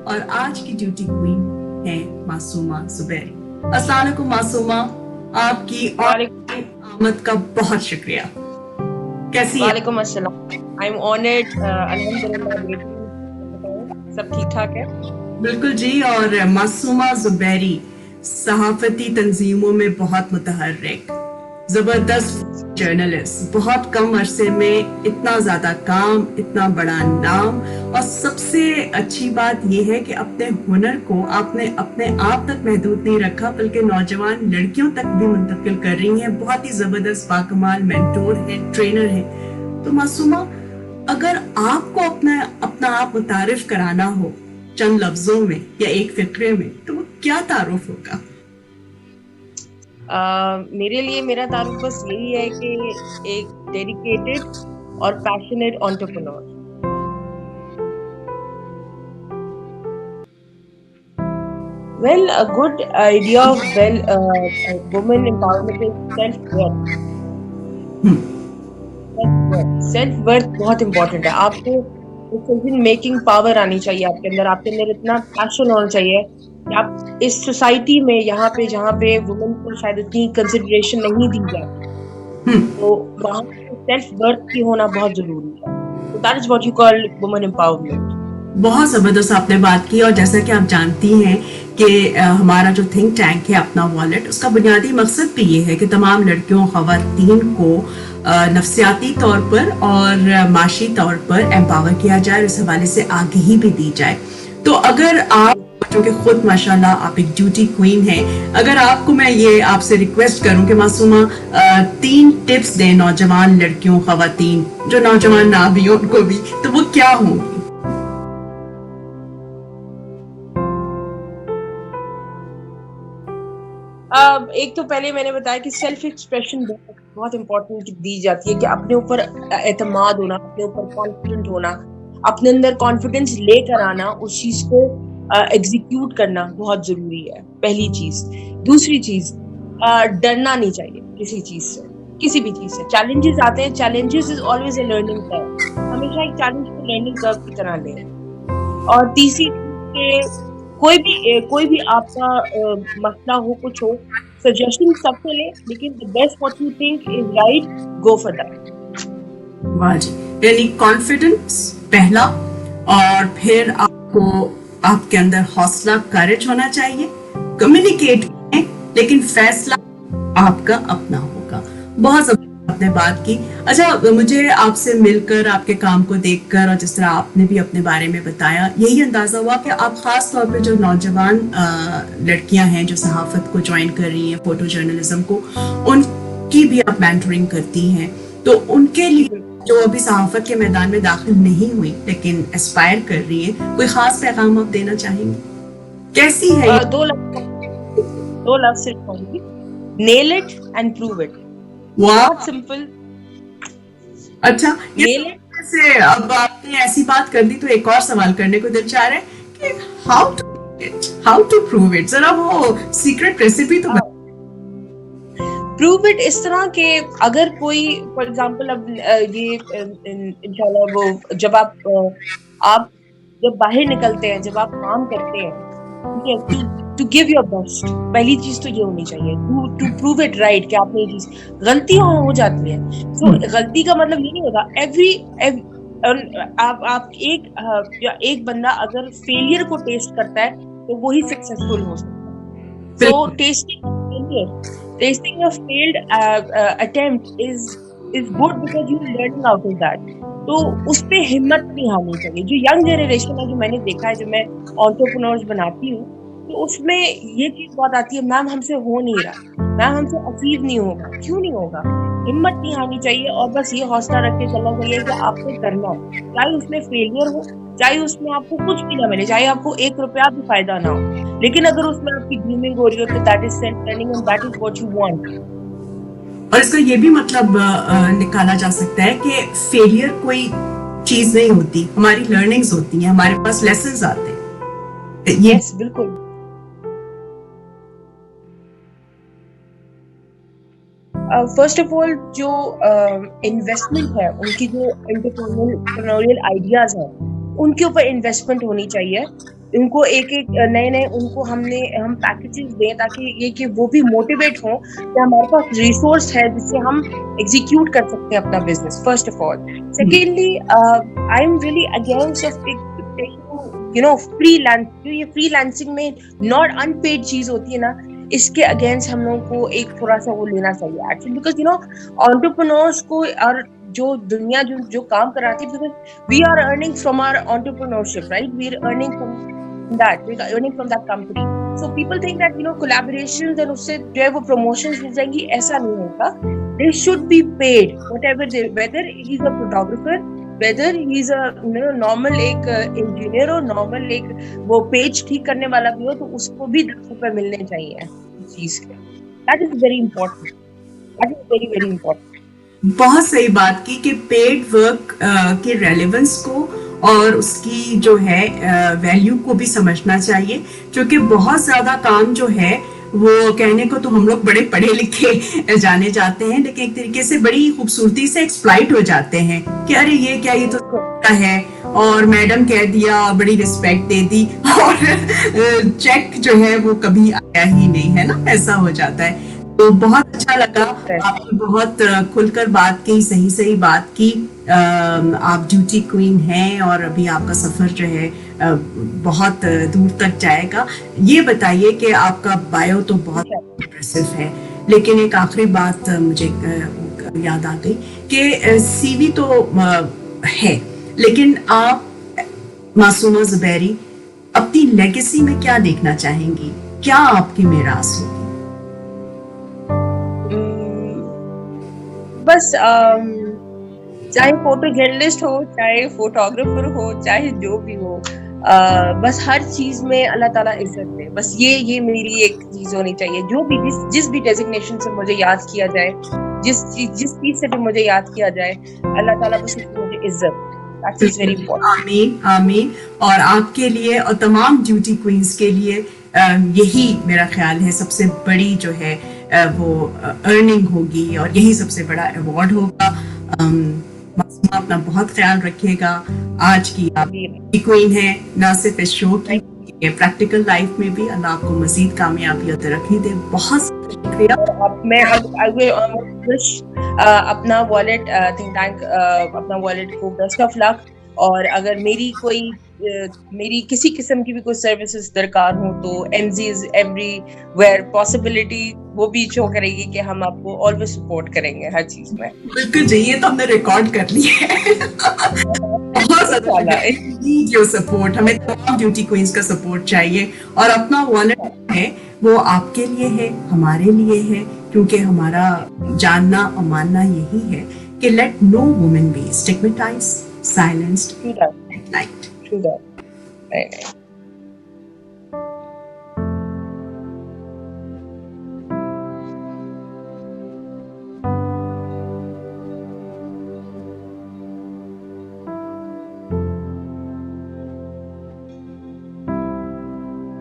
और आज की ड्यूटी क्वीन है मासूमा जुबैरी। अस्सलाम वालेकुम मासूमा, आपकी और वालेकुम आमद का बहुत शुक्रिया। कैसी है? वालेकुम अस्सलाम। I am honoured. अल्हम्दुलिल्लाह बेटी, बताओ सब ठीक ठाक है? बिल्कुल जी। और मासूमा जुबैरी सहाफती तंजीमों में बहुत मुतहर्रिक, जबरदस्त जर्नलिस्ट, बहुत कम अरसे में इतना ज्यादा काम, इतना बड़ा नाम। और सबसे अच्छी बात यह है कि अपने हुनर को आपने अपने आप तक महदूद नहीं रखा, बल्कि नौजवान लड़कियों तक भी मुंतकिल कर रही हैं। बहुत ही जबरदस्त बाकमाल मेंटोर है, ट्रेनर है। तो मासूमा, अगर आपको अपना अपना आप मुतारिफ कराना हो चंद लफ्जों में या एक फिक्रे में, तो वो क्या तारुफ होगा? मेरे लिए मेरा तारुफ बस यही है कि एक डेडिकेटेड और passionate entrepreneur. Well, a good idea of women empowerment is self worth. Self worth बहुत इंपॉर्टेंट है। आपको डिसीजन मेकिंग पावर आनी चाहिए आपके अंदर। आपके अंदर इतना पैशन होना चाहिए कि आप इस सोसाइटी में यहाँ पे जहाँ पे वुमेन को शायद इतनी कंसिडरेशन नहीं दी जाती, तो वहाँ पे सेल्फ वर्थ की होना बहुत जरूरी है। तो that is what you call women empowerment. बहुत ज़बरदस्त आपने बात की। और जैसा कि आप जानती हैं कि हमारा जो थिंक टैंक है अपना वॉलेट, उसका बुनियादी मकसद भी ये है कि तमाम लड़कियों, ख़वातीन को नफसियाती तौर पर और माशी तौर पर एम्पावर किया जाए और इस हवाले से आगाही भी दी जाए। तो अगर आप, जो कि खुद माशाल्लाह आप एक ड्यूटी क्वीन हैं, अगर आपको मैं ये आपसे रिक्वेस्ट करूं कि मासूमा 3 टिप्स दें नौजवान लड़कियों, ख़वातीन जो नौजवान ना भी हो उनको भी, तो वो क्या होंगी? एक तो पहले मैंने बताया कि सेल्फ एक्सप्रेशन बहुत बहुत इम्पोर्टेंट दी जाती है, कि अपने ऊपर एतमाद होना, अपने ऊपर कॉन्फिडेंट होना, अपने अंदर कॉन्फिडेंस लेकर आना, उस चीज को एग्जीक्यूट करना बहुत जरूरी है, पहली चीज। दूसरी चीज, डरना नहीं चाहिए किसी चीज से, किसी भी चीज से। चैलेंजेस आते हैं, challenges is always a learning curve. हमेशा एक चैलेंज को लर्निंग कर्व की तरह लें। और तीसरी चीज, कोई भी आपका मसला हो, कुछ हो, सजेशन सबसे ले, लेकिन the best what you think is right, go for that. वाह जी। यानी कॉन्फिडेंस पहला, और फिर आपको आपके अंदर हौसला, करेज होना चाहिए। कम्युनिकेट करें, लेकिन फैसला आपका अपना होगा। बहुत जबरदस्त आपने बात की। अच्छा, मुझे आपसे मिलकर, आपके काम को देखकर और जिस तरह आपने भी अपने बारे में बताया, यही अंदाजा हुआ कि आप खास तौर पे जो नौजवान लड़कियां हैं जो सहाफत को ज्वाइन कर रही हैं, फोटो जर्नलिज्म को, उनकी भी आप मेंटरिंग करती हैं। तो उनके लिए जो अभी सहाफत के मैदान में दाखिल नहीं हुई लेकिन एस्पायर कर रही है, कोई खास पैगाम आप देना चाहेंगे? कैसी है ये? दो लफ्ज सिर्फ कहूंगी, nail it and prove it. वाह। बहुत सिंपल। अच्छा, ये नेल इट। से अब आपने ऐसी बात कर दी तो एक और सवाल करने को दिल चाह रहा है कि हाउ टू प्रूव इट। जरा वो सीक्रेट रेसिपी तो बता। प्रूव इट इस तरह के, अगर कोई फॉर एग्जांपल, अब ये इंशाल्लाह वो जब आप जब बाहर निकलते हैं, जब आप काम करते हैं, ठीक है, टू गिव योर बेस्ट, पहली चीज तो ये होनी चाहिए, टू प्रूव इट राइट, कि आपने ये चीज, गलतियां हो जाती हैं, तो गलती का मतलब ये नहीं होता आप एक बंदा अगर फेलियर को टेस्ट करता है तो वही सक्सेसफुल हो सकता है। सो testing a failed attempt is good because you are learning out of that. तो उस पे हिम्मत नहीं हारनी चाहिए। जो यंग जनरेशन है, जो मैंने देखा है, जो मैं एंटरप्रेन्योर्स बनाती हूँ, तो उसमें ये चीज बहुत आती है, मैम हमसे हो नहीं रहा, मैम हमसे अचीव नहीं होगा। क्यों नहीं होगा? हिम्मत नहीं हारनी चाहिए, और बस ये हौसला रख के चलना चाहिए कि आपको करना है, चाहे उसमें फेलियर हो, चाहे उसमें आपको कुछ भी ना मिले, चाहे आपको 1 रुपया भी फायदा ना हो, लेकिन अगर उसमें आपकी ग्रूमिंग हो रही हो, तो that is self learning and that is what you want. और इसका ये भी मतलब निकाला जा सकता है कि फेलियर कोई चीज नहीं होती, हमारी लर्निंग्स होती हैं, हमारे पास लेसन्स आते हैं। ये यस, बिल्कुल। फर्स्ट ऑफ ऑल, जो इन्वेस्टमेंट है, उनकी जो एंटरप्रेन्योरियल आइडियाज है, उनके ऊपर इन्वेस्टमेंट होनी चाहिए, उनको एक-एक नए-नए उनको हम पैकेजेस दें ताकि ये कि वो भी मोटिवेट हों कि हमारे पास रिसोर्स है जिससे हम एग्जीक्यूट कर सकते हैं अपना business first of all. Secondly I am really against of freelance, जो ये फ्रीलांसिंग में नॉट अनपेड चीज़ होती है ना, इसके अगेंस्ट हम लोगों को एक थोड़ा-सा वो लेना चाहिए एक्शन, बिकॉज़ एंटरप्रेन्योर्स को और जो दुनिया जो काम कराती है, because we are earning from our entrepreneurship, right? We are earning from that, we are earning from that company. So people think that collaborations and उससे जो है वो प्रमोशंस मिल जाएंगी, ऐसा नहीं होगा। They should be paid whatever they, weather he is a photographer, weather he is a normal एक engineer और नॉर्मल एक वो पेज ठीक करने वाला भी हो, तो उसको भी 10 रुपए मिलने चाहिए इस चीज के। That is very important, that is very very important. बहुत सही बात की कि पेड वर्क के रेलेवेंस को और उसकी जो है वैल्यू को भी समझना चाहिए, क्योंकि बहुत ज्यादा काम जो है वो कहने को तो हम लोग बड़े पढ़े लिखे जाने जाते हैं, लेकिन एक तरीके से बड़ी खूबसूरती से एक्सप्लॉइट हो जाते हैं कि अरे ये क्या, ये तो है, और मैडम कह दिया, बड़ी रिस्पेक्ट दे दी, और चेक जो है वो कभी आया ही नहीं है ना, ऐसा हो जाता है। तो बहुत अच्छा लगा, आपने बहुत खुलकर बात की, सही सही बात की। आप ड्यूटी क्वीन हैं और अभी आपका सफर जो है बहुत दूर तक जाएगा। ये बताइए कि आपका बायो तो बहुत इम्प्रेसिव है, लेकिन एक आखिरी बात मुझे याद आ गई कि सीवी तो है, लेकिन आप मासूमा ज़ुबैरी अपनी लेगेसी में क्या देखना चाहेंगी? क्या आपकी मीरास होगी? बस चाहे फोटो जर्नलिस्ट हो, चाहे फोटोग्राफर हो, चाहे जो भी हो, बस हर चीज में अल्लाह ताला इज्जत दे। बस ये मेरी एक चीज होनी चाहिए। जो भी जिस भी डेजिग्नेशन से मुझे याद किया जाए, जिस चीज से भी मुझे याद किया जाए, अल्लाह ताला बस मुझे इज्जत। That is very important. आमीन आमीन। और आपके लिए और तमाम ड्यूटी क्वींस के लिए यही मेरा ख्याल है सबसे बड़ी जो है वो अर्निंग होगी, और यही सबसे बड़ा अवार्ड होगा। मासूमा, अपना बहुत ख्याल रखिएगा। आज की आप क्वीन है, ना सिर्फ इस शो की, प्रैक्टिकल लाइफ में भी। अल्लाह आपको मजीद कामयाबी और तरक्की दे। बहुत शुक्रिया। मैं अपना वॉलेट थिंक टैंक, अपना वॉलेट को बेस्ट ऑफ लक। और अगर मेरी किसी किस्म की भी कोई सर्विसेज दरकार हो तो एमजी इज एवरीवेयर पॉसिबिलिटी, वो भी शो करेगी कि हम आपको ऑलवेज सपोर्ट करेंगे हर चीज में। बिल्कुल जी, ये तो हमने रिकॉर्ड कर लिया है। बहुत ज्यादा नीड योर सपोर्ट, हमें तमाम ड्यूटी क्वींस का सपोर्ट चाहिए। और अपना वॉलेट है वो आपके लिए है, हमारे लिए है, क्योंकि हमारा जानना और मानना यही है कि let no woman be stigmatised, silenced at night. True that. Right.